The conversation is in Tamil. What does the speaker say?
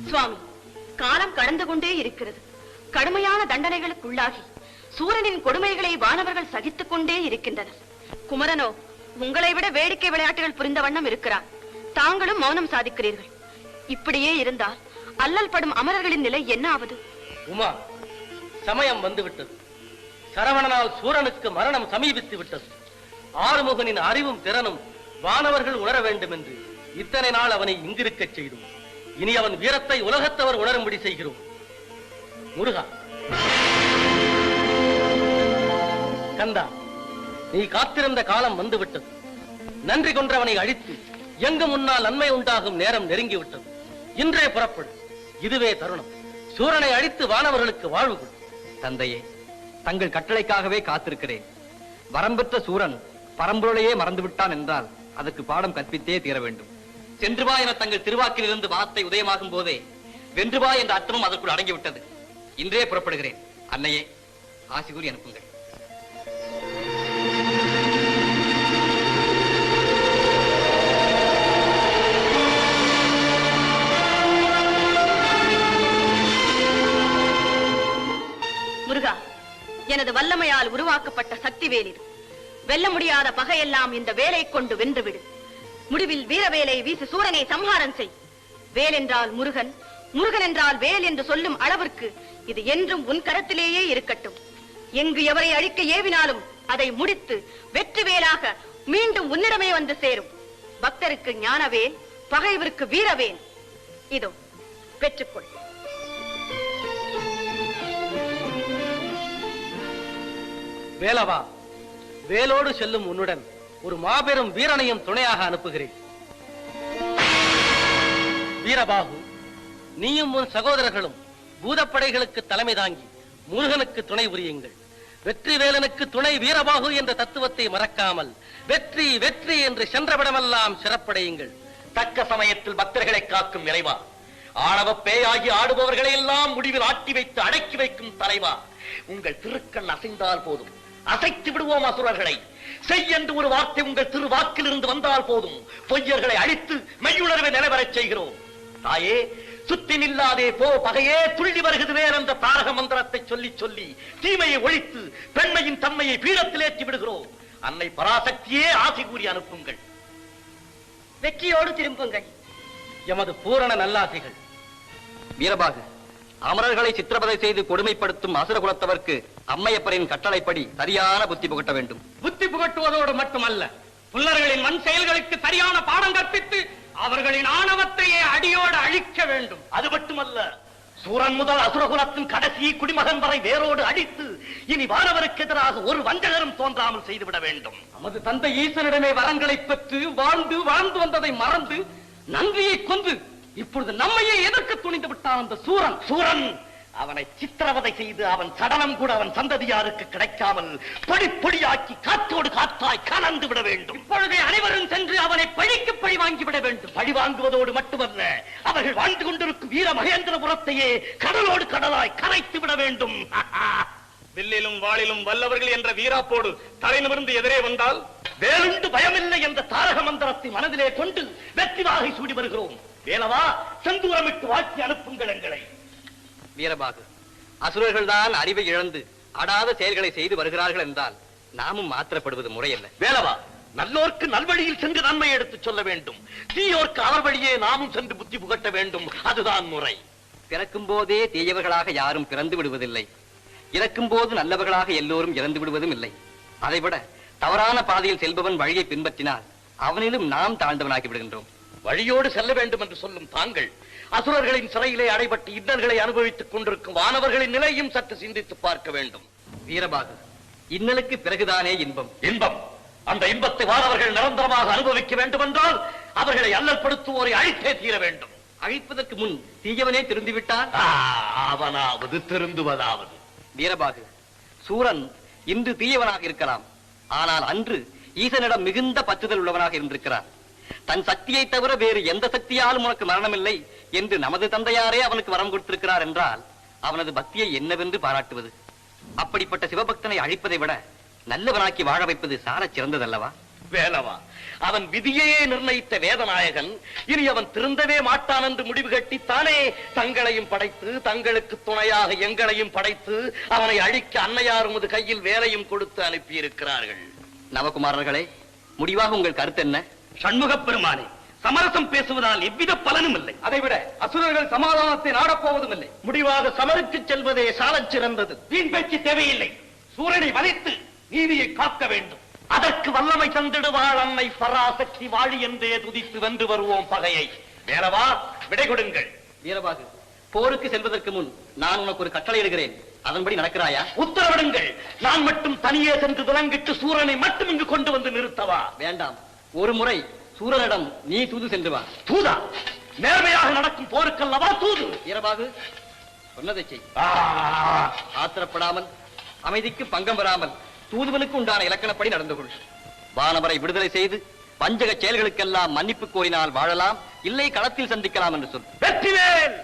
சுவாமி, காலம் கடந்து கொண்டே இருக்கிறது. கடுமையான தண்டனைகளுக்குள்ளாகி சூரனின் கொடுமைகளை வானவர்கள் சகித்துக் கொண்டே இருக்கின்றனர். குமரனோ உங்களை விட வேடிக்கை விளையாட்டுகள் புரிந்த வண்ணம் இருக்கிறார். தாங்களும் மௌனம் சாதிக்கிறீர்கள். இப்படியே இருந்தால் அல்லல் படும் அமரர்களின் நிலை என்ன ஆவது? உமா, சமயம் வந்துவிட்டது. சரவணனால் சூரனுக்கு மரணம் சமீபித்து விட்டது. ஆறுமுகனின் அறிவும் திறனும் வானவர்கள் உணர வேண்டும் என்று இத்தனை நாள் அவனை இங்கிருக்கச் செய்தோம். இனி அவன் வீரத்தை உலகத்தவர் உணரும்படி செய்கிறோம். முருகா, கந்தா, நீ காத்திருந்த காலம் வந்துவிட்டது. நன்றி கொன்றவனை அழித்து எங்கு முன்னால் நன்மை உண்டாகும் நேரம் நெருங்கிவிட்டது. இன்றே புறப்படு. இதுவே தருணம். சூரனை அழித்து வானவர்களுக்கு வாழ்வு கொடு. தந்தையே, தங்கள் கட்டளைக்காகவே காத்திருக்கிறேன். வரம்பெற்ற சூரன் பரம்பொருளையே மறந்துவிட்டான் என்றால் அதற்கு பாடம் கற்பித்தே தீர வேண்டும். சென்றுவா என தங்கள் திருவாக்கில் இருந்து வார்த்தை உதயமாகும் போதே வென்றுவா என்ற அர்த்தமும் அதற்குள் அடங்கிவிட்டது. இன்றே புறப்படுகிறேன். அன்னையே, ஆசி கூறி அனுப்புங்கள். முருகா, எனது வல்லமையால் உருவாக்கப்பட்ட சக்தி வேல் இது. வெல்ல முடியாத பகையெல்லாம் இந்த வேலை கொண்டு வென்றுவிடு. முடிவில் வீரவேலை வீசி சூரனை சம்ஹாரம் செய். வேல் என்றால் முருகன், முருகன் என்றால் வேல் என்று சொல்லும் அளவிற்கு இது என்றும் உன் கரத்திலேயே இருக்கட்டும். எங்கு எவரை அழிக்க ஏவினாலும் அதை முடித்து வெற்றி வேலாக மீண்டும் உன்னிடமே வந்து சேரும். பக்தருக்கு ஞானவேல், பகைவருக்கு வீரவேல். இதோ பெற்றுக்கொள். வேலவா, வேலோடு செல்லும் உன்னுடன் ஒரு மாபெரும் வீரனையும் துணையாக அனுப்புகிறேன். வீரபாகு, நீயும் உன் சகோதரர்களும் பூதப்படைகளுக்கு தலைமை தாங்கி முருகனுக்கு துணை புரியுங்கள். வெற்றி வேலனுக்கு துணை வீரபாகு என்ற தத்துவத்தை மறக்காமல் வெற்றி வெற்றி என்று சென்றவிடமெல்லாம் சிறப்படையுங்கள். தக்க சமயத்தில் பக்தர்களை காக்கும் இறைவா, ஆணவ பேயாகி ஆடுபவர்களை எல்லாம் முடிவில் ஆட்டி வைத்து அடக்கி வைக்கும் தலைவா, உங்கள் திருக்கண் அசைந்தால் போதும், அசைத்து விடுவோம் அசுரர்களை. செய் என்று ஒரு வார்த்தை உங்கள் திருவாக்கில் இருந்து வந்தால் போதும், பொய்யர்களை அழித்து மெய்யுணர்வை நிலைவரச் செய்கிறோம். தாயே, சுத்தி நில்லாதே போ பகையே, துள்ளி வருகிறது வேறு என்ற தாரக மந்திரத்தை சொல்லி சொல்லி தீமையை ஒழித்து பெண்மையின் தன்மையை பீடத்தில் ஏற்றி விடுகிறோம். அன்னை பராசக்தியே ஆசி கூறி அனுப்புங்கள். வெற்றியோடு திரும்புங்கள். எமது பூரண நல்லாசிகள். வீரபாகு, அமரர்களை சித்திரவதை செய்து கொடுமைப்படுத்தும் அசுர குலத்தவர்க்கு அம்மையப்பரின் கட்டளைப்படி சரியான புத்தி புகட்ட வேண்டும். புத்தி புகட்டுவதோடு மட்டுமல்ல, புல்லர்களின் மண் செயல்களுக்கு சரியான பாடம் கற்பித்து அவர்களின் ஆணவத்தையே அடியோடு அழிக்க வேண்டும். அது மட்டுமல்ல, சூரன் முதல் அசுரகுலத்தின் கடைசி குடிமகன் வரை வேரோடு அடித்து இனி வானவருக்கு எதிராக ஒரு வஞ்சகரும் தோன்றாமல் செய்துவிட வேண்டும். நமது தந்தை ஈசனிடமே வரங்களை பெற்று வாழ்ந்து வாழ்ந்து வந்ததை மறந்து நன்றியை கொண்டு இப்பொழுது நம்மையே எதற்கு துணிந்து விட்டான் அந்த சூரன். சூரன் அவனை சித்திரவதை செய்து அவன் சடலம் கூட அவன் சந்ததியாருக்கு கிடைக்காமல் பொடி பொடியாக்கி காற்றோடு காற்றாய் கலந்து விட வேண்டும். இப்பொழுதே அனைவரும் சென்று அவனை பழிக்கு பழி வாங்கிவிட வேண்டும். பழி வாங்குவதோடு மட்டுமல்ல, அவர்கள் வாழ்ந்து கொண்டிருக்கும் வீர மகேந்திரபுரத்தையே கடலோடு கடலாய் கரைத்து விட வேண்டும். வில்லிலும் வாளிலும் வல்லவர்கள் என்ற வீராப்போடு தலை நிமிர்ந்து எதிரே வந்தால் வேலுண்டு பயமில்லை என்ற தாரக மந்திரத்தை மனதிலே கொண்டு வெற்றி வாகை சூடி வருகிறோம். வேலவா, செந்தூரமிட்டு வாழ்த்தி அனுப்புங்கள் எங்களை. வீரபாகு, அசுரர்கள் தான் அறிவை இழந்து அடாத செயல்களை செய்து வருகிறார்கள் என்றால் நாமும் மாத்திரப்படுவது முறையல்ல. வேலவா, நல்லோர்க்கு நல்வழியில் சென்று நன்மை எடுத்துச் சொல்ல வேண்டும். தீயோர்க்கு அவர் வழியே நாமும் சென்று புத்தி புகட்ட வேண்டும். அதுதான் முறை. பிறக்கும் போதே தீயவர்களாக யாரும் பிறந்து விடுவதில்லை. இறக்கும் போது நல்லவர்களாக எல்லோரும் இறந்து விடுவதும் இல்லை. அதைவிட தவறான பாதையில் செல்பவன் வழியை பின்பற்றினால் அவனிலும் நாம் தாழ்ந்தவனாகி விடுகின்றோம். வழியோடு செல்ல வேண்டும் என்று சொல்லும் தாங்கள் அசுரர்களின் சிறையிலே அடைபட்டு இன்னல்களை அனுபவித்துக் கொண்டிருக்கும் வானவர்களின் நிலையும் சற்று சிந்தித்து பார்க்க வேண்டும். வீரபாகு, இன்னலுக்கு பிறகுதானே இன்பம். இன்பம், அந்த இன்பத்தை வானவர்கள் நிரந்தரமாக அனுபவிக்க வேண்டும் என்றால் அவர்களை அல்லல்படுத்துவோரை அழித்தே தீர வேண்டும். அழிப்பதற்கு முன் தீயவனே திருந்திவிட்டான். அவனாவது திருந்துவதாவது. வீரபாகு, சூரன் இன்று தீயவனாக இருக்கலாம், ஆனால் அன்று ஈசனிடம் மிகுந்த பற்றுதல் உள்ளவனாக இருந்திருக்கிறான். தன் சக்தியை தவிர வேறு எந்த சக்தியாலும் உனக்கு மரணமில்லை என்று நமது தந்தையாரே அவனுக்கு வரம் கொடுத்திருக்கிறார் என்றால் அவனது பக்தியை என்னவென்று பாராட்டுவது? அப்படிப்பட்ட சிவபக்தனை அழிப்பதை விட நல்லவனாக்கி வாழ வைப்பது சால சிறந்ததல்லவா? வேலவா, அவன் விதியையே நிர்ணயித்த வேதநாயகன் இனி அவன் திருந்தவே மாட்டான் என்று முடிவு கட்டி தானே தங்களையும் படைத்து தங்களுக்கு துணையாக எங்களையும் படைத்து அவனை அழிக்க அன்னையார் உமது கையில் வேலையும் கொடுத்து அனுப்பியிருக்கிறார்கள். நவகுமாரர்களே, முடிவாக உங்கள் கருத்து என்ன? சண்முகப் பெருமானே, சமரசம் பேசுவதால் எவ்வித பலனும் இல்லை. அதைவிட அசுரர்கள் சமாதானத்தை நாடப்போவதும் இல்லை. முடிவாக சமருக்கு செல்வதே சாலச் சிறந்தது. வீண் பேச்சு தேவையில்லை. சூரனை வதைத்து நீதியை காக்க வேண்டும். அதற்கு வல்லமை தந்திடுவாள் அன்னை பராசக்தி வாழி என்றே துதித்து வென்று வருவோம் பகையை. வேலவா, விடை கொடுங்கள். வீரபாகு, போருக்கு செல்வதற்கு முன் நான் உனக்கு ஒரு கட்டளை இடுகிறேன். அதன்படி நடக்கிறாயா? உத்தரவிடுங்கள். நான் மட்டும் தனியே சென்று விலங்கிட்டு சூரனை மட்டும் இங்கு கொண்டு வந்து நிறுத்தவா? வேண்டாம். ஒரு முறை சூரனிடம் நீ தூது சென்று வா. தூதா? நேர்மையாக நடக்கும் போருக்கல்லவா தூது? வீரபாகு, சொன்னதை செய். ஆத்திரப்படாமல், அமைதிக்கு பங்கம் வராமல் தூதுவனுக்கு உண்டான இலக்கணப்படி நடந்து கொள். வானவரை விடுதலை செய்து வஞ்சக செயல்களுக்கெல்லாம் மன்னிப்பு கோரினால் வாழலாம், இல்லை களத்தில் சந்திக்கலாம் என்று சொல். வெற்றிவேல்!